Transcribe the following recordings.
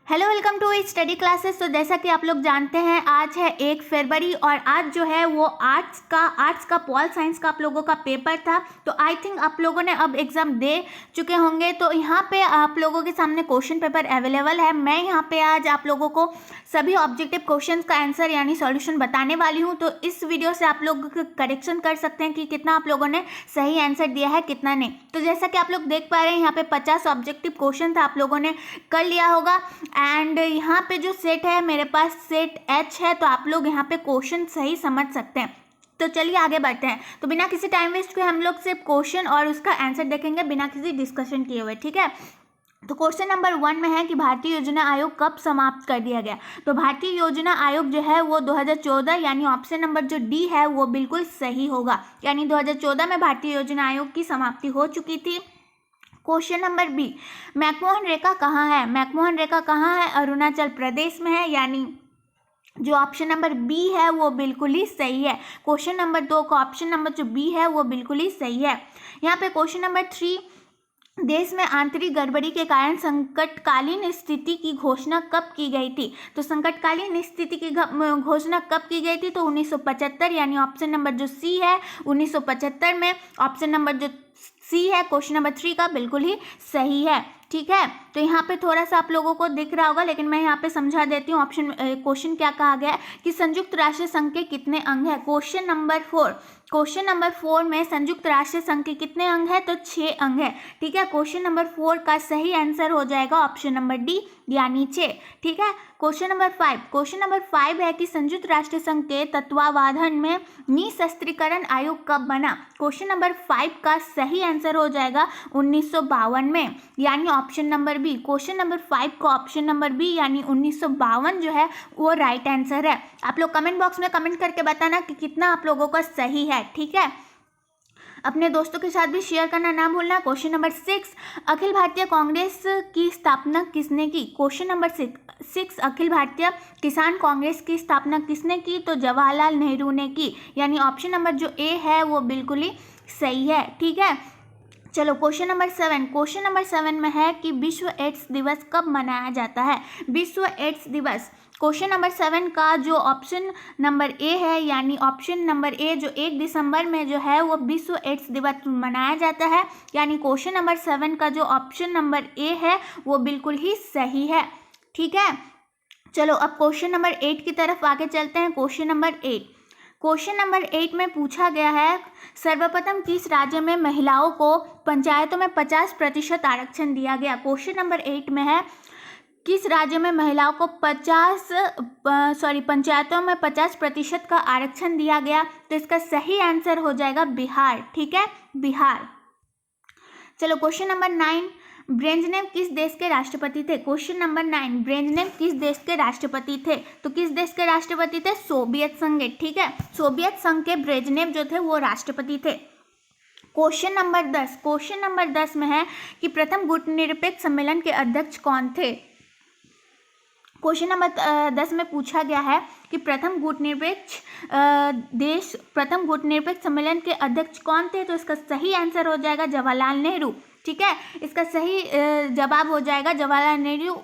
Hello, welcome to study classes. तो जैसा कि आप लोग जानते हैं आज है 1 फरवरी और आज जो है वो आर्ट्स का पॉल साइंस का आप लोगों का पेपर था। तो आई थिंक आप लोगों ने अब एग्ज़ाम दे चुके होंगे। तो यहाँ पे आप लोगों के सामने क्वेश्चन पेपर अवेलेबल है। मैं यहाँ पे आज आप लोगों को सभी ऑब्जेक्टिव क्वेश्चंस का आंसर यानी सॉल्यूशन बताने वाली हूँ। तो इस वीडियो से आप लोग करेक्शन कर सकते हैं कि कितना आप लोगों ने सही आंसर दिया है, कितना नहीं। तो जैसा कि आप लोग देख पा रहे हैं यहाँ पे 50 ऑब्जेक्टिव क्वेश्चन था, आप लोगों ने कर लिया होगा। एंड यहाँ पे जो सेट है मेरे पास सेट एच है, तो आप लोग यहाँ पे क्वेश्चन सही समझ सकते हैं। तो चलिए आगे बढ़ते हैं। तो बिना किसी टाइम वेस्ट के हम लोग सिर्फ क्वेश्चन और उसका आंसर देखेंगे बिना किसी डिस्कशन किए हुए, ठीक है। तो क्वेश्चन नंबर 1 में है कि भारतीय योजना आयोग कब समाप्त कर दिया गया। तो भारतीय योजना आयोग जो है वो 2014 यानी ऑप्शन नंबर जो डी है वो बिल्कुल सही होगा। यानी 2014 में भारतीय योजना आयोग की समाप्ति हो चुकी थी। क्वेश्चन नंबर बी, मैकमोहन रेखा कहाँ है। मैकमोहन रेखा कहाँ है, अरुणाचल प्रदेश में है। यानी जो ऑप्शन नंबर बी है वो बिल्कुल ही सही है। क्वेश्चन नंबर 2 का ऑप्शन नंबर जो बी है वो बिल्कुल ही सही है। यहाँ पे क्वेश्चन नंबर 3, देश में आंतरिक गड़बड़ी के कारण संकटकालीन स्थिति की घोषणा कब की गई थी। तो संकटकालीन स्थिति की घोषणा कब की गई थी, तो 1975 यानी ऑप्शन नंबर जो सी है 1975 में। ऑप्शन नंबर जो सी है क्वेश्चन नंबर 3 का बिल्कुल ही सही है, ठीक है। तो यहाँ पे थोड़ा सा आप लोगों को दिख रहा होगा, लेकिन मैं यहाँ पे समझा देती हूँ। क्वेश्चन क्या कहा गया है कि संयुक्त राष्ट्र संघ के कितने अंग है। क्वेश्चन नंबर 4 में संयुक्त राष्ट्र संघ के कितने अंग है, तो 6 अंग है, ठीक है। क्वेश्चन नंबर 4 का सही आंसर हो जाएगा ऑप्शन नंबर डी यानी 6, ठीक है। क्वेश्चन नंबर 5 है कि संयुक्त राष्ट्र संघ के तत्वावधान में निशस्त्रीकरण आयोग कब बना। क्वेश्चन नंबर 5 का सही आंसर हो जाएगा 1952 में, यानी option number B. Question number 5 का ऑप्शन नंबर बी यानी 1952 जो है वो राइट आंसर है। आप लोग कमेंट बॉक्स में कमेंट करके बताना कि कितना आप लोगों का सही है, ठीक है। अपने दोस्तों के साथ भी शेयर करना ना भूलना। क्वेश्चन नंबर 6, अखिल भारतीय कांग्रेस की स्थापना किसने की। क्वेश्चन नंबर 6, अखिल भारतीय किसान कांग्रेस की स्थापना किसने की, तो जवाहरलाल नेहरू ने की। यानी ऑप्शन नंबर जो ए है वो बिल्कुल ही सही है, ठीक है। चलो क्वेश्चन नंबर 7 में है कि विश्व एड्स दिवस कब मनाया जाता है। विश्व एड्स दिवस क्वेश्चन नंबर 7 का जो ऑप्शन नंबर ए है यानी ऑप्शन नंबर ए जो 1 दिसंबर में जो है वो विश्व एड्स दिवस मनाया जाता है। यानी क्वेश्चन नंबर 7 का जो ऑप्शन नंबर ए है वो बिल्कुल ही सही है, ठीक है। चलो अब क्वेश्चन नंबर 8 की तरफ आगे चलते हैं। क्वेश्चन नंबर 8 में पूछा गया है सर्वप्रथम किस राज्य में महिलाओं को पंचायतों में 50% आरक्षण दिया गया। क्वेश्चन नंबर 8 में है किस राज्य में महिलाओं को पंचायतों में 50% का आरक्षण दिया गया। तो इसका सही आंसर हो जाएगा बिहार, ठीक है, बिहार। चलो क्वेश्चन नंबर 9, ब्रेजनेव किस देश के राष्ट्रपति थे। क्वेश्चन नंबर 9, ब्रेजनेव किस देश के राष्ट्रपति थे। तो किस देश के राष्ट्रपति थे, सोवियत संघ, ठीक है। सोवियत संघ के ब्रेजनेव जो थे वो राष्ट्रपति थे। क्वेश्चन नंबर 10 में है कि प्रथम गुटनिरपेक्ष सम्मेलन के अध्यक्ष कौन थे। क्वेश्चन नंबर 10 में पूछा गया है कि प्रथम गुटनिरपेक्ष सम्मेलन के अध्यक्ष कौन थे। तो इसका सही आंसर हो जाएगा जवाहरलाल नेहरू, ठीक है। इसका सही जवाब हो जाएगा जवाहरलाल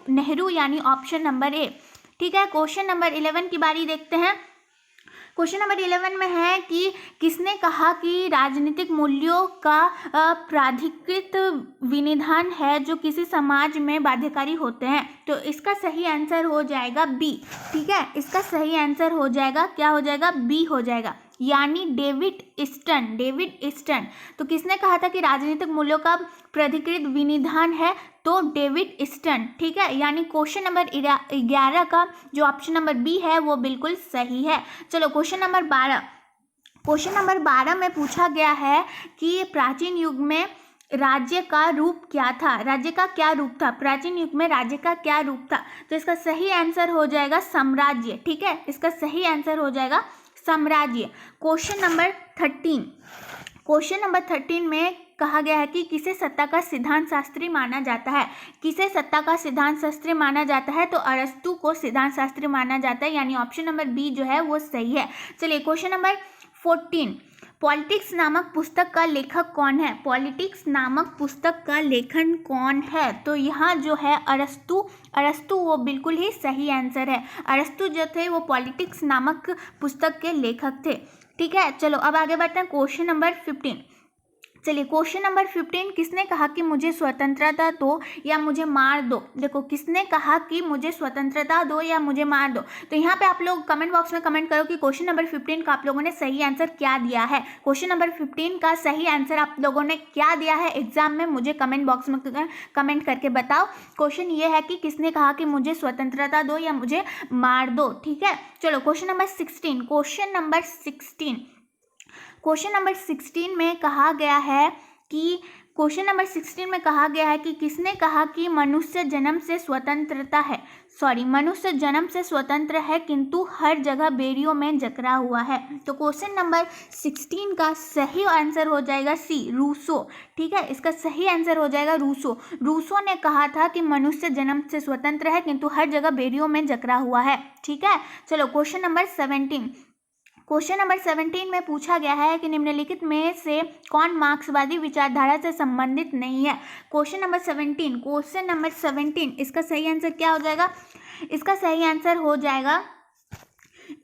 नेहरू यानी ऑप्शन नंबर ए, ठीक है। क्वेश्चन नंबर 11 की बारी देखते हैं। क्वेश्चन नंबर 11 में है कि किसने कहा कि राजनीतिक मूल्यों का प्राधिकृत विनिधान है जो किसी समाज में बाध्यकारी होते हैं। तो इसका सही आंसर हो जाएगा बी, ठीक है। इसका सही आंसर हो जाएगा, क्या हो जाएगा, बी हो जाएगा, यानी डेविड ईस्टन। तो किसने कहा था कि राजनीतिक मूल्यों का प्राधिकृत विनिधान है, तो डेविड ईस्टन, ठीक है। यानी क्वेश्चन नंबर 11 का जो ऑप्शन नंबर बी है वो बिल्कुल सही है। चलो क्वेश्चन नंबर 12 में पूछा गया है कि प्राचीन युग में राज्य का रूप क्या था। प्राचीन युग में राज्य का क्या रूप था। तो इसका सही आंसर हो जाएगा साम्राज्य, ठीक है। इसका सही आंसर हो जाएगा साम्राज्य। क्वेश्चन नंबर 13 में कहा गया है कि किसे सत्ता का सिद्धांत शास्त्री माना जाता है। तो अरस्तु को सिद्धांत शास्त्री माना जाता है, यानी ऑप्शन नंबर बी जो है वो सही है। चलिए क्वेश्चन नंबर 14 पॉलिटिक्स नामक पुस्तक का लेखक कौन है? पॉलिटिक्स नामक पुस्तक का लेखन कौन है? तो यहाँ जो है अरस्तु वो बिल्कुल ही सही आंसर है। अरस्तु जो थे वो पॉलिटिक्स नामक पुस्तक के लेखक थे। ठीक है, चलो अब आगे बढ़ते हैं क्वेश्चन नंबर 15। चलिए क्वेश्चन नंबर 15, किसने कहा कि मुझे स्वतंत्रता दो या मुझे मार दो? देखो, किसने कहा कि मुझे स्वतंत्रता दो या मुझे मार दो? तो यहाँ पे आप लोग कमेंट बॉक्स में कमेंट करो कि क्वेश्चन नंबर 15 का आप लोगों ने सही आंसर क्या दिया है। क्वेश्चन नंबर 15 का सही आंसर आप लोगों ने क्या दिया है एग्जाम में, मुझे कमेंट बॉक्स में कमेंट करके बताओ। क्वेश्चन ये है कि किसने कहा कि मुझे स्वतंत्रता दो या मुझे मार दो। ठीक है, चलो क्वेश्चन नंबर 16। क्वेश्चन नंबर 16 में कहा गया है कि किसने कहा कि मनुष्य जन्म से स्वतंत्र है किंतु हर जगह बेड़ियों में जकड़ा हुआ है। तो क्वेश्चन नंबर 16 का सही आंसर हो जाएगा सी, रूसो। ठीक है, इसका सही आंसर हो जाएगा रूसो। रूसो ने कहा था कि मनुष्य जन्म से स्वतंत्र है किंतु हर जगह बेड़ियों में जकड़ा हुआ है। ठीक है, चलो क्वेश्चन नंबर 17 में पूछा गया है कि निम्नलिखित में से कौन मार्क्सवादी विचारधारा से संबंधित नहीं है? क्वेश्चन नंबर 17, इसका सही आंसर क्या हो जाएगा? इसका सही आंसर हो जाएगा,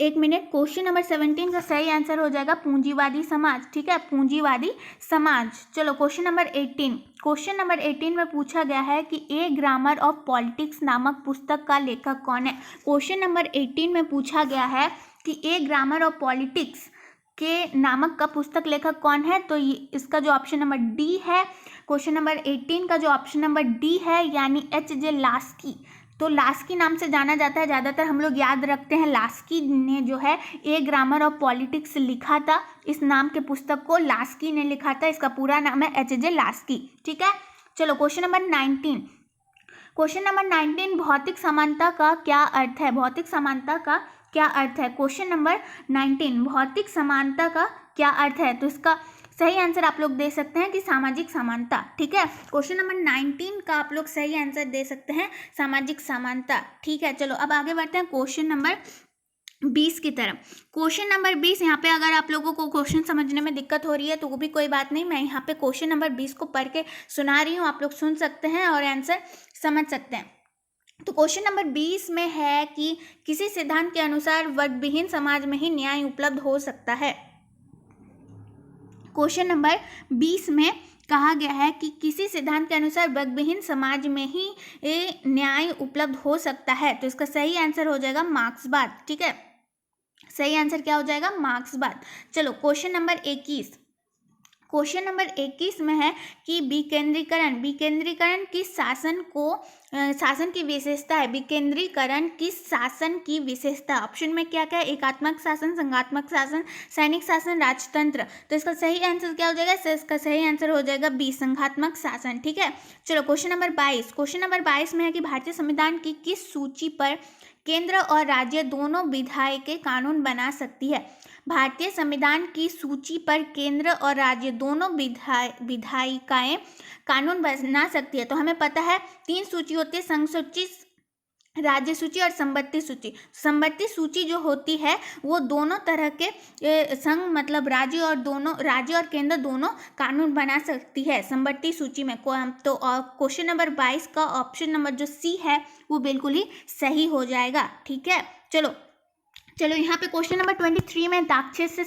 एक मिनट, क्वेश्चन नंबर 17 का सही आंसर हो जाएगा पूंजीवादी समाज। ठीक है, पूंजीवादी समाज। चलो क्वेश्चन नंबर 18 में पूछा गया है कि ए ग्रामर ऑफ पॉलिटिक्स नामक पुस्तक का लेखक कौन है? क्वेश्चन नंबर 18 में पूछा गया है कि ए ग्रामर ऑफ पॉलिटिक्स के नामक का पुस्तक लेखक कौन है? तो इसका जो ऑप्शन नंबर डी है, क्वेश्चन नंबर 18 का जो ऑप्शन नंबर डी है, यानी H.J. लास्की। तो लास्की नाम से जाना जाता है, ज़्यादातर हम लोग याद रखते हैं। लास्की ने जो है ए ग्रामर ऑफ पॉलिटिक्स लिखा था, इस नाम के पुस्तक को लास्की ने लिखा था। इसका पूरा नाम है H.J. लास्की। ठीक है, चलो क्वेश्चन नंबर 19। भौतिक समानता का क्या अर्थ है? क्वेश्चन नंबर 19, भौतिक समानता का क्या अर्थ है? तो इसका सही आंसर आप लोग दे सकते हैं कि सामाजिक समानता। ठीक है, क्वेश्चन नंबर 19 का आप लोग सही आंसर दे सकते हैं सामाजिक समानता। ठीक है, चलो अब आगे बढ़ते हैं क्वेश्चन नंबर 20 की तरफ। क्वेश्चन नंबर 20, यहाँ पे अगर आप लोगों को क्वेश्चन समझने में दिक्कत हो रही है तो वो भी कोई बात नहीं, मैं यहाँ पे क्वेश्चन नंबर 20 को पढ़ के सुना रही हूँ, आप लोग सुन सकते हैं और आंसर समझ सकते हैं। तो क्वेश्चन नंबर 20 में है कि किसी सिद्धांत के अनुसार वर्गविहीन समाज में ही न्याय उपलब्ध हो सकता है। क्वेश्चन नंबर 20 में कहा गया है कि किसी सिद्धांत के अनुसार वर्गविहीन समाज में ही न्याय उपलब्ध हो सकता है। तो इसका सही आंसर हो जाएगा मार्क्सवाद। ठीक है, सही आंसर क्या हो जाएगा? मार्क्सवाद। चलो क्वेश्चन नंबर 21 में है कि विकेंद्रीकरण किस शासन की विशेषता है? विकेंद्रीकरण किस शासन की विशेषता? ऑप्शन में क्या क्या है? एकात्मक शासन, संघात्मक शासन, सैनिक शासन, राजतंत्र। तो इसका सही आंसर क्या हो जाएगा? इसका सही आंसर हो जाएगा बी, संघात्मक शासन। ठीक है, चलो क्वेश्चन नंबर 22 में है कि भारतीय संविधान की किस सूची पर केंद्र और राज्य दोनों विधायिकाएं कानून बना सकती है? भारतीय संविधान की सूची पर केंद्र और राज्य दोनों विधायिकाएं कानून बना सकती है। तो हमें पता है 3 सूची होती है, संघ सूची, राज्य सूची और संबत्ति सूची। संबत्ति सूची जो होती है वो दोनों तरह के संघ मतलब राज्य और केंद्र दोनों कानून बना सकती है संबत्ति सूची में। तो क्वेश्चन नंबर 22 का ऑप्शन नंबर जो सी है वो बिल्कुल ही सही हो जाएगा। ठीक है, चलो यहाँ पे क्वेश्चन नंबर 23 में दक्षेस से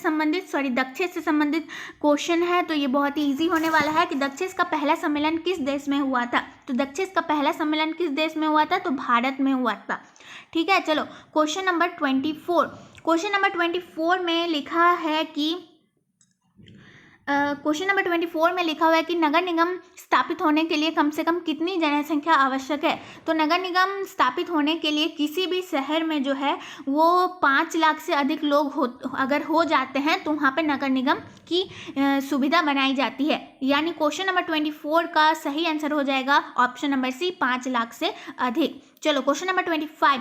संबंधित क्वेश्चन है। तो ये बहुत ही इजी होने वाला है कि दक्षेस का पहला सम्मेलन किस देश में हुआ था? तो दक्षेस का पहला सम्मेलन किस देश में हुआ था? तो भारत में हुआ था। ठीक है, चलो क्वेश्चन नंबर 24 में लिखा है कि क्वेश्चन नंबर 24 में लिखा हुआ है कि नगर निगम स्थापित होने के लिए कम से कम कितनी जनसंख्या आवश्यक है? तो नगर निगम स्थापित होने के लिए किसी भी शहर में जो है वो 5 लाख से अधिक लोग अगर हो जाते हैं तो वहाँ पे नगर निगम की सुविधा बनाई जाती है। यानी क्वेश्चन नंबर 24 का सही आंसर हो जाएगा ऑप्शन नंबर सी, 5 लाख से अधिक। चलो क्वेश्चन नंबर 25,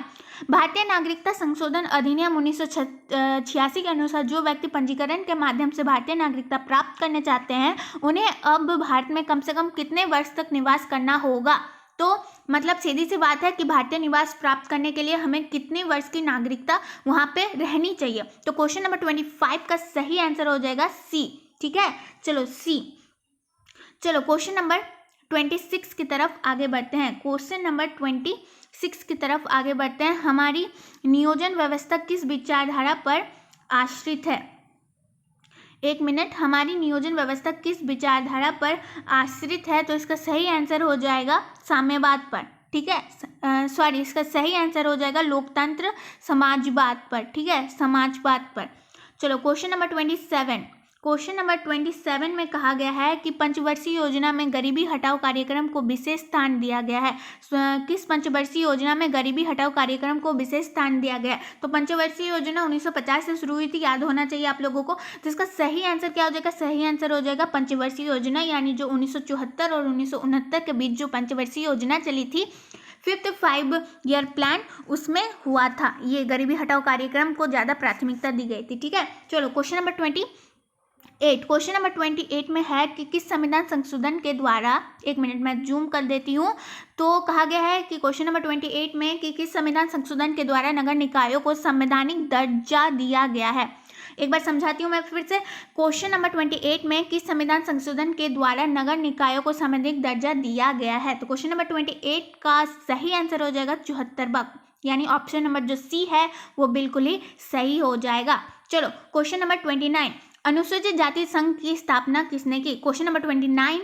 भारतीय नागरिकता संशोधन अधिनियम 1986 के अनुसार जो व्यक्ति पंजीकरण के माध्यम से भारतीय नागरिकता प्राप्त करने चाहते हैं उन्हें अब भारत में कम से कम कितने वर्ष तक निवास करना होगा? तो मतलब सीधी सी बात है कि भारतीय निवास प्राप्त करने के लिए हमें कितने वर्ष की नागरिकता वहाँ पे रहनी चाहिए। तो क्वेश्चन नंबर 25 का सही आंसर हो जाएगा सी, ठीक है। चलो सी। चलो क्वेश्चन नंबर 26 की तरफ आगे बढ़ते हैं। क्वेश्चन नंबर 26 की तरफ आगे बढ़ते हैं। हमारी नियोजन व्यवस्था किस विचारधारा पर आश्रित है? एक मिनट। हमारी नियोजन व्यवस्था किस विचारधारा पर आश्रित है? तो इसका सही आंसर हो जाएगा साम्यवाद पर, ठीक है। सॉरी, इसका सही आंसर हो जाएगा लोकतंत्र समाजवाद पर, ठीक है, समाजवाद पर। चलो क्वेश्चन नंबर 27। क्वेश्चन नंबर 27 में कहा गया है कि पंचवर्षीय योजना में गरीबी हटाओ कार्यक्रम को विशेष स्थान दिया गया है। किस पंचवर्षीय योजना में गरीबी हटाओ कार्यक्रम को विशेष स्थान दिया गया है? तो पंचवर्षीय योजना 1950 से शुरू हुई थी, याद होना चाहिए आप लोगों को। तो इसका सही आंसर क्या हो जाएगा? सही आंसर हो जाएगा पंचवर्षीय योजना, यानी जो 1974 और 1969 के बीच जो पंचवर्षीय योजना चली थी, 5th 5 ईयर प्लान, उसमें हुआ था ये गरीबी हटाओ कार्यक्रम को ज़्यादा प्राथमिकता दी गई थी, ठीक है। चलो क्वेश्चन नंबर 28। क्वेश्चन नंबर 28 में है कि किस संविधान संशोधन के द्वारा, एक मिनट मैं जूम कर देती हूँ, तो कहा गया है कि क्वेश्चन नंबर 28 में कि किस संविधान संशोधन के द्वारा नगर निकायों को संवैधानिक दर्जा दिया गया है। एक बार समझाती हूँ मैं फिर से। क्वेश्चन नंबर 28 में किस संविधान संशोधन के द्वारा नगर निकायों को संवैधानिक दर्जा दिया गया है? तो क्वेश्चन नंबर 28 का सही आंसर हो जाएगा 74वां, यानी ऑप्शन नंबर जो सी है वो बिल्कुल ही सही हो जाएगा। चलो क्वेश्चन नंबर 29। अनुसूचित जाति संघ की स्थापना किसने की? Question number 29।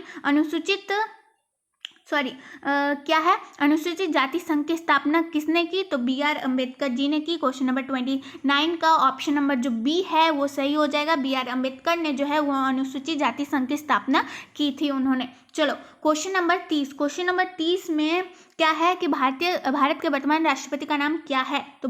क्या है? अनुसूचित जाति संघ की स्थापना किसने की? तो BR अम्बेडकर जी ने की। क्वेश्चन नंबर 29 का ऑप्शन नंबर जो बी है वो सही हो जाएगा। BR अम्बेडकर ने जो है वो अनुसूचित जाति संघ की स्थापना की थी उन्होंने। चलो क्वेश्चन नंबर 30। क्वेश्चन नंबर 30 में क्या है कि भारत के वर्तमान राष्ट्रपति का नाम क्या है? तो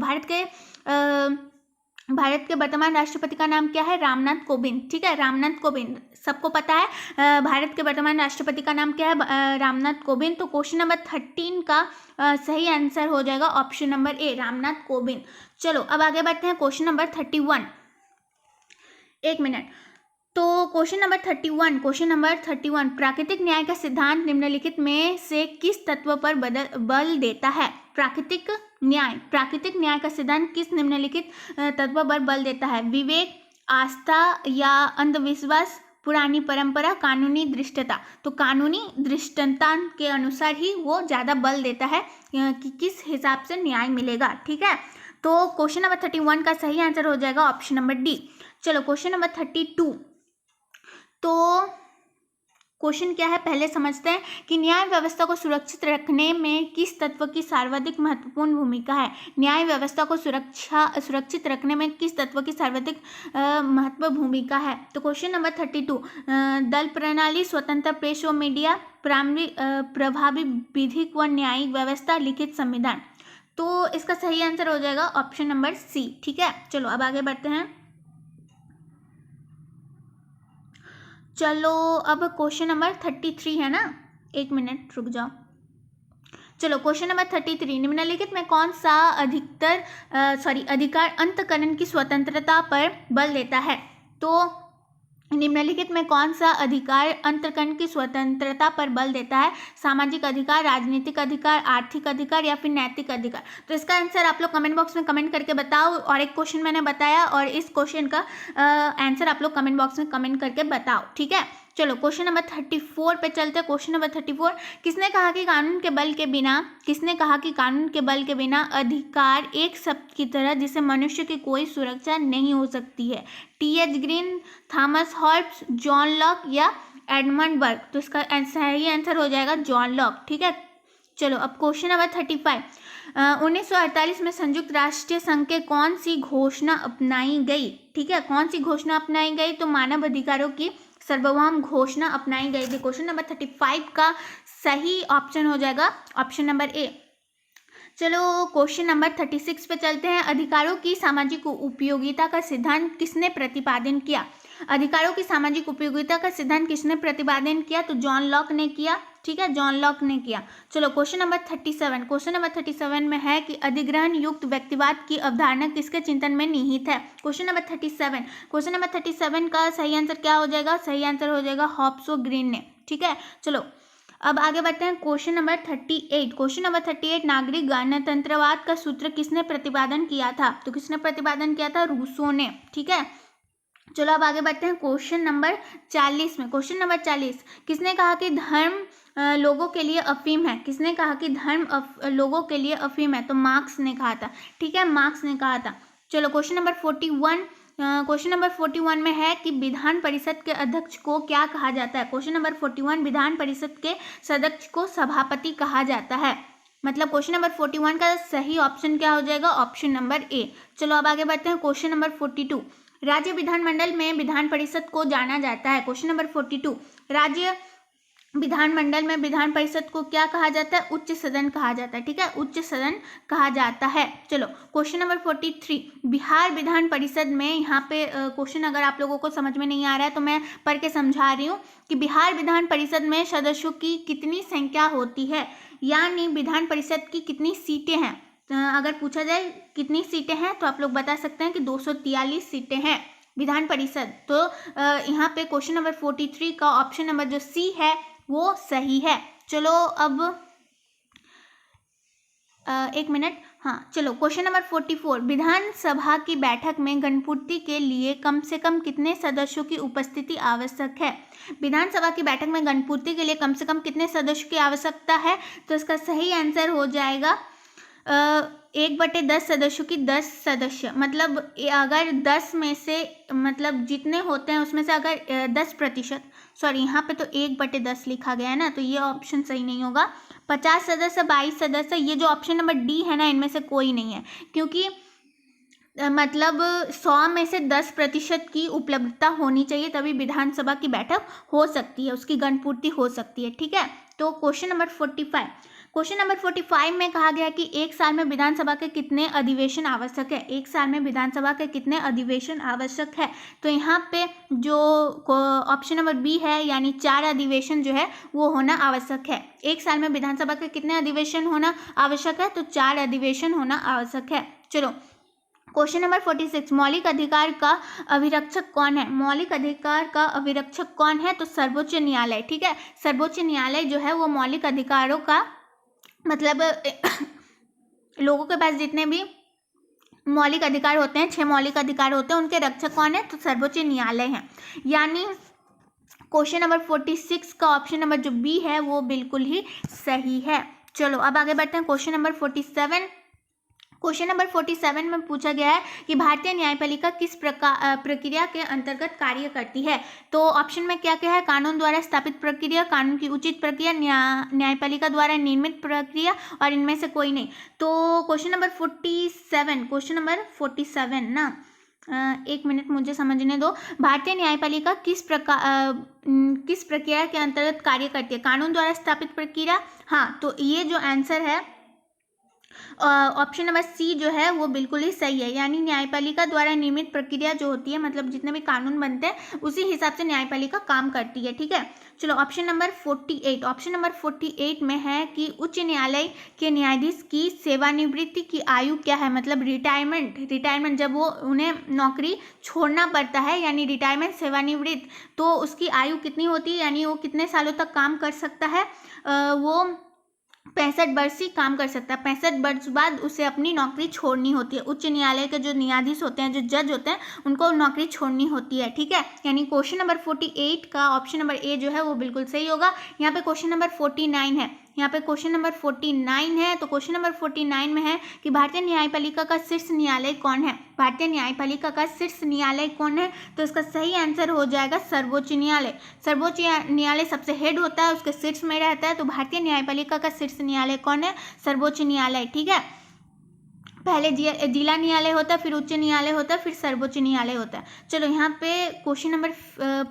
भारत के वर्तमान राष्ट्रपति का नाम क्या है? रामनाथ कोविंद, ठीक है, रामनाथ कोविंद, सबको पता है भारत के वर्तमान राष्ट्रपति का नाम क्या है? रामनाथ कोविंद। तो क्वेश्चन नंबर 13 का सही आंसर हो जाएगा option number A, Ramnath Kovind. चलो अब आगे बढ़ते हैं क्वेश्चन नंबर 31। एक मिनट। तो क्वेश्चन नंबर 31, प्राकृतिक न्याय का सिद्धांत निम्नलिखित में से किस तत्व पर बल देता है? प्राकृतिक न्याय का सिद्धांत किस निम्नलिखित तत्व पर बल देता है? विवेक, आस्था या अंधविश्वास, पुरानी परंपरा, कानूनी दृष्टता। तो कानूनी दृष्टता के अनुसार ही वो ज़्यादा बल देता है कि किस हिसाब से न्याय मिलेगा, ठीक है। तो क्वेश्चन नंबर 31 का सही आंसर हो जाएगा ऑप्शन नंबर डी। चलो क्वेश्चन नंबर 32। तो क्वेश्चन क्या है पहले समझते हैं कि न्याय व्यवस्था को सुरक्षित रखने में किस तत्व की सर्वाधिक महत्वपूर्ण भूमिका है? न्याय व्यवस्था को सुरक्षित रखने में किस तत्व की सर्वाधिक महत्वपूर्ण भूमिका है? तो क्वेश्चन नंबर 32, दल प्रणाली, स्वतंत्र प्रेस व मीडिया, प्रभावी विधिक व न्यायिक व्यवस्था, लिखित संविधान। तो इसका सही आंसर हो जाएगा ऑप्शन नंबर सी, ठीक है। चलो अब आगे बढ़ते हैं। चलो अब क्वेश्चन नंबर 33 है ना, एक मिनट रुक जाओ। चलो क्वेश्चन नंबर 33, निम्नलिखित में कौन सा अधिकार अंतःकरण की स्वतंत्रता पर बल देता है? तो निम्नलिखित में कौन सा अधिकार अंतःकरण की स्वतंत्रता पर बल देता है? सामाजिक अधिकार, राजनीतिक अधिकार, आर्थिक अधिकार या फिर नैतिक अधिकार। तो इसका आंसर आप लोग कमेंट बॉक्स में कमेंट करके बताओ। और एक क्वेश्चन मैंने बताया और इस क्वेश्चन का आंसर आप लोग कमेंट बॉक्स में कमेंट करके बताओ, ठीक है। चलो क्वेश्चन नंबर 34 पे चलते हैं। क्वेश्चन नंबर 34, किसने कहा कि कानून के बल के बिना अधिकार एक शब्द की तरह जिसे मनुष्य की कोई सुरक्षा नहीं हो सकती है? TH green, Thomas Hobbes, John Locke या एडमंड बर्ग। तो इसका सही आंसर हो जाएगा जॉन लॉक, ठीक है। चलो अब क्वेश्चन नंबर 35, 1948 में संयुक्त राष्ट्र संघ के कौन सी घोषणा अपनाई गई? ठीक है, कौन सी घोषणा अपनाई गई? तो मानव अधिकारों की सार्वभौम घोषणा अपनाई गई थी। क्वेश्चन नंबर 35 का सही ऑप्शन हो जाएगा ऑप्शन नंबर ए। चलो क्वेश्चन नंबर 36 पे चलते हैं। अधिकारों की सामाजिक उपयोगिता का सिद्धांत किसने प्रतिपादन किया? अधिकारों की सामाजिक उपयोगिता का सिद्धांत किसने प्रतिपादन किया? तो जॉन लॉक ने किया, ठीक है, जॉन लॉक ने किया। चलो क्वेश्चन नंबर 37, क्वेश्चन नंबर 37 में है कि अधिग्रहण युक्त व्यक्तिवाद की अवधारणा किसके चिंतन में निहित है? क्वेश्चन नंबर 37 का सही आंसर क्या हो जाएगा? सही आंसर हो जाएगा हॉब्स और ग्रीन ने, ठीक है। चलो अब आगे बढ़ते हैं क्वेश्चन नंबर 38। क्वेश्चन नंबर 38, नागरिक गणतंत्रवाद का सूत्र किसने प्रतिपादन किया था? तो किसने प्रतिपादन किया था? रूसो ने, ठीक है। चलो अब आगे बढ़ते हैं क्वेश्चन नंबर 40 में। क्वेश्चन नंबर 40, किसने कहा कि धर्म लोगों के लिए अफीम है? किसने कहा कि धर्म लोगों के लिए अफीम है? तो मार्क्स ने कहा था, ठीक है, मार्क्स ने कहा था। चलो क्वेश्चन नंबर 41, क्वेश्चन नंबर 41 में है कि विधान परिषद के अध्यक्ष को क्या कहा जाता है? क्वेश्चन नंबर 41, विधान परिषद के सदस्य को सभापति कहा जाता है। मतलब क्वेश्चन नंबर 41 का सही ऑप्शन क्या हो जाएगा? Option number A. चलो अब आगे बढ़ते हैं क्वेश्चन नंबर 42, राज्य विधानमंडल में विधान परिषद को जाना जाता है। क्वेश्चन नंबर 42, राज्य विधानमंडल में विधान परिषद को क्या कहा जाता है? उच्च सदन कहा जाता है, ठीक है, उच्च सदन कहा जाता है। चलो क्वेश्चन नंबर 43, बिहार विधान परिषद में, यहाँ पे क्वेश्चन अगर आप लोगों को समझ में नहीं आ रहा है तो मैं पढ़ के समझा रही हूँ कि बिहार विधान परिषद में सदस्यों की कितनी संख्या होती है, यानी विधान परिषद की कितनी सीटें हैं। अगर पूछा जाए कितनी सीटें हैं तो आप लोग बता सकते हैं कि 243 सीटें हैं विधान परिषद। तो यहाँ पे क्वेश्चन नंबर 43 का ऑप्शन नंबर जो सी है वो सही है। चलो अब एक मिनट, हाँ चलो क्वेश्चन नंबर 44, विधानसभा की बैठक में गणपूर्ति के लिए कम से कम कितने सदस्यों की उपस्थिति आवश्यक है? विधानसभा की बैठक में गणपूर्ति के लिए कम से कम कितने सदस्यों की आवश्यकता है? तो इसका सही आंसर हो जाएगा 1/10 सदस्यों की 10 सदस्य। मतलब अगर 10 में से मतलब जितने होते हैं उसमें से अगर 10%, सॉरी यहाँ पे तो 1/10 लिखा गया है ना, तो ये ऑप्शन सही नहीं होगा। 50 सदस्य, 22 सदस्य, ये जो ऑप्शन नंबर डी है ना, इनमें से कोई नहीं है, क्योंकि मतलब 100 में से 10% की उपलब्धता होनी चाहिए, तभी विधानसभा की बैठक हो सकती है, उसकी गणपूर्ति हो सकती है, ठीक है। तो क्वेश्चन नंबर 45, क्वेश्चन नंबर 45 में कहा गया कि एक साल में विधानसभा के कितने अधिवेशन आवश्यक है? एक साल में विधानसभा के कितने अधिवेशन आवश्यक है? तो यहाँ पे जो ऑप्शन नंबर बी है, यानी 4 अधिवेशन जो है वो होना आवश्यक है। एक साल में विधानसभा के कितने अधिवेशन होना आवश्यक है? तो 4 अधिवेशन होना आवश्यक है। चलो क्वेश्चन नंबर 46, मौलिक अधिकार का अभिरक्षक कौन है? मौलिक अधिकार का अभिरक्षक कौन है? तो सर्वोच्च न्यायालय, ठीक है, सर्वोच्च न्यायालय जो है वो मौलिक अधिकारों का मतलब लोगों के पास जितने भी मौलिक अधिकार होते हैं, 6 मौलिक अधिकार होते हैं, उनके रक्षक कौन है? तो सर्वोच्च न्यायालय है। यानी क्वेश्चन नंबर 46 का ऑप्शन नंबर जो बी है वो बिल्कुल ही सही है। चलो अब आगे बढ़ते हैं क्वेश्चन नंबर 47। क्वेश्चन नंबर 47 में पूछा गया है कि भारतीय न्यायपालिका किस प्रक्रिया के अंतर्गत कार्य करती है? तो ऑप्शन में क्या क्या है? कानून द्वारा स्थापित प्रक्रिया, कानून की उचित प्रक्रिया, न्यायपालिका द्वारा निर्मित प्रक्रिया, और इनमें से कोई नहीं। तो क्वेश्चन नंबर 47, क्वेश्चन नंबर 47 ना, एक मिनट मुझे समझने दो। भारतीय न्यायपालिका किस प्रक्रिया के अंतर्गत कार्य करती है? कानून द्वारा स्थापित प्रक्रिया, हाँ, तो ये जो आंसर है ऑप्शन नंबर सी जो है वो बिल्कुल ही सही है। यानी न्यायपालिका द्वारा निर्मित प्रक्रिया जो होती है, मतलब जितने भी कानून बनते हैं उसी हिसाब से न्यायपालिका काम करती है, ठीक है। चलो ऑप्शन नंबर 48, ऑप्शन नंबर 48 में है कि उच्च न्यायालय के न्यायाधीश की सेवानिवृत्ति की आयु क्या है? मतलब रिटायरमेंट जब वो उन्हें नौकरी छोड़ना पड़ता है, यानी रिटायरमेंट, सेवानिवृत्त, तो उसकी आयु कितनी होती है, यानी वो कितने सालों तक काम कर सकता है? वो 65 वर्ष ही काम कर सकता है। 65 वर्ष बाद उसे अपनी नौकरी छोड़नी होती है। उच्च न्यायालय के जो न्यायाधीश होते हैं, जो जज होते हैं, उनको नौकरी छोड़नी होती है, ठीक है। यानी क्वेश्चन नंबर 48 का ऑप्शन नंबर ए जो है वो बिल्कुल सही होगा। यहाँ पे क्वेश्चन नंबर 49 है, यहाँ पे क्वेश्चन नंबर 49 है। तो क्वेश्चन नंबर 49 में है कि भारतीय न्यायपालिका का शीर्ष न्यायालय कौन है? भारतीय न्यायपालिका का शीर्ष न्यायालय कौन है? तो इसका सही आंसर हो जाएगा सर्वोच्च न्यायालय। सर्वोच्च न्यायालय सबसे हेड होता है, उसके शीर्ष में रहता है। तो भारतीय न्यायपालिका का शीर्ष न्यायालय कौन है? सर्वोच्च न्यायालय, ठीक है। पहले जिला न्यायालय होता है, फिर उच्च न्यायालय होता है, फिर सर्वोच्च न्यायालय होता है। चलो यहाँ पे क्वेश्चन नंबर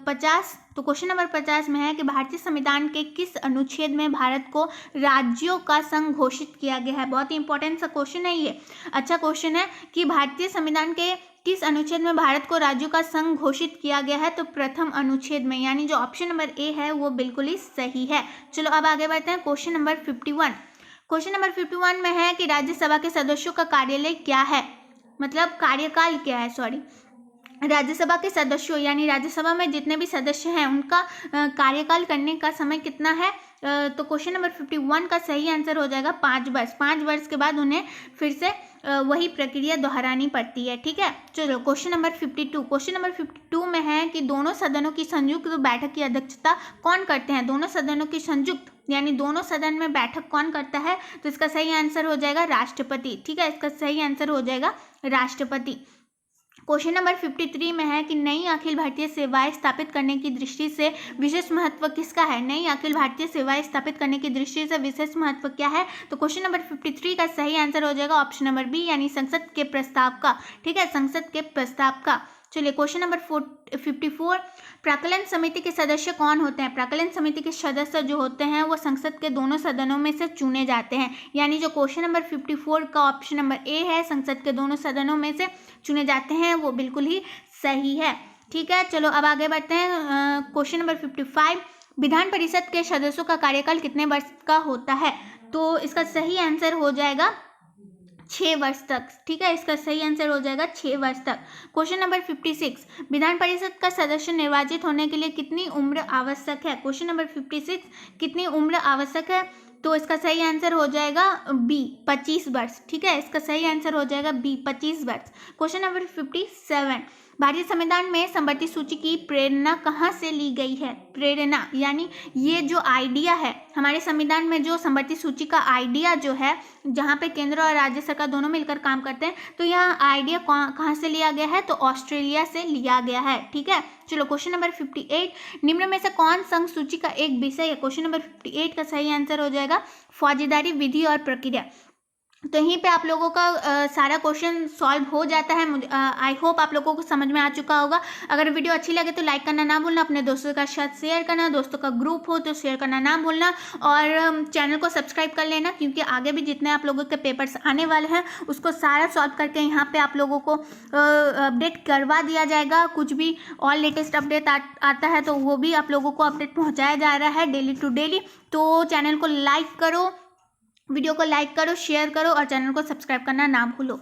50, तो क्वेश्चन नंबर 50 में है कि भारतीय संविधान के किस अनुच्छेद में भारत को राज्यों का संघ घोषित किया गया है? बहुत ही इंपॉर्टेंट सा क्वेश्चन है ये, अच्छा क्वेश्चन है कि भारतीय संविधान के किस अनुच्छेद में भारत को राज्यों का संघ घोषित किया गया है? तो प्रथम अनुच्छेद में, यानी जो ऑप्शन नंबर ए है वो बिल्कुल ही सही है। चलो अब आगे बढ़ते हैं क्वेश्चन नंबर 51। क्वेश्चन नंबर 51 में है कि राज्यसभा के सदस्यों का कार्यालय क्या है? मतलब कार्यकाल क्या है, सॉरी, राज्यसभा के सदस्यों यानी राज्यसभा में जितने भी सदस्य हैं उनका कार्यकाल करने का समय कितना है? तो क्वेश्चन नंबर 51 का सही आंसर हो जाएगा 5 वर्ष। 5 वर्ष के बाद उन्हें फिर से वही प्रक्रिया दोहरानी पड़ती है। ठीक है, चलो क्वेश्चन नंबर 52। क्वेश्चन नंबर 52 में है कि दोनों सदनों की संयुक्त बैठक की अध्यक्षता कौन करते हैं? दोनों सदनों की संयुक्त यानी दोनों सदन में बैठक कौन करता है? तो इसका सही आंसर हो जाएगा राष्ट्रपति। ठीक है, इसका सही आंसर हो जाएगा राष्ट्रपति। क्वेश्चन नंबर 53 में है कि नई अखिल भारतीय सेवाएं स्थापित करने की दृष्टि से विशेष महत्व किसका है? नई अखिल भारतीय सेवाएं स्थापित करने की दृष्टि से विशेष महत्व क्या है? तो क्वेश्चन नंबर 53 का सही आंसर हो जाएगा ऑप्शन नंबर बी यानी संसद के प्रस्ताव का। ठीक है, संसद के प्रस्ताव का। चलिए क्वेश्चन नंबर 54, प्राक्कलन समिति के सदस्य कौन होते हैं? प्राक्कलन समिति के सदस्य जो होते हैं वो संसद के दोनों सदनों में से चुने जाते हैं। यानी जो क्वेश्चन नंबर 54 का ऑप्शन नंबर ए है, संसद के दोनों सदनों में से चुने जाते हैं, वो बिल्कुल ही सही है। ठीक है, चलो अब आगे बढ़ते हैं। क्वेश्चन नंबर 55, विधान परिषद के सदस्यों का कार्यकाल कितने वर्ष का होता है? तो इसका सही आंसर हो जाएगा 6 वर्ष तक। ठीक है, इसका सही आंसर हो जाएगा 6 वर्ष तक। क्वेश्चन नंबर 56, विधान परिषद का सदस्य निर्वाचित होने के लिए कितनी उम्र आवश्यक है? क्वेश्चन नंबर 56, कितनी उम्र आवश्यक है? तो इसका सही आंसर हो जाएगा बी 25 वर्ष। ठीक है, इसका सही आंसर हो जाएगा बी 25 वर्ष। क्वेश्चन नंबर 57, भारतीय संविधान में संवृत्ति सूची की प्रेरणा कहाँ से ली गई है? प्रेरणा यानी ये जो आइडिया है हमारे संविधान में, जो संवृत्ति सूची का आइडिया जो है, जहाँ पे केंद्र और राज्य सरकार दोनों मिलकर काम करते हैं, तो यह आइडिया कहाँ से लिया गया है? तो ऑस्ट्रेलिया से लिया गया है। ठीक है, चलो क्वेश्चन नंबर 58, निम्न में से कौन संघ सूची का एक विषय है? क्वेश्चन नंबर 58 का सही आंसर हो जाएगा फौजदारी विधि और प्रक्रिया। तो यहीं पे आप लोगों का सारा क्वेश्चन सॉल्व हो जाता है। आई होप आप लोगों को समझ में आ चुका होगा। अगर वीडियो अच्छी लगे तो लाइक करना ना भूलना, अपने दोस्तों के साथ शेयर करना, दोस्तों का ग्रुप हो तो शेयर करना ना भूलना, और चैनल को सब्सक्राइब कर लेना, क्योंकि आगे भी जितने आप लोगों के पेपर्स आने वाले हैं उसको सारा सॉल्व करके यहाँ पे आप लोगों को अपडेट करवा दिया जाएगा। कुछ भी और लेटेस्ट अपडेट आता है तो वो भी आप लोगों को अपडेट पहुँचाया जा रहा है डेली टू डेली। तो चैनल को लाइक करो, वीडियो को लाइक करो, शेयर करो और चैनल को सब्सक्राइब करना ना भूलो।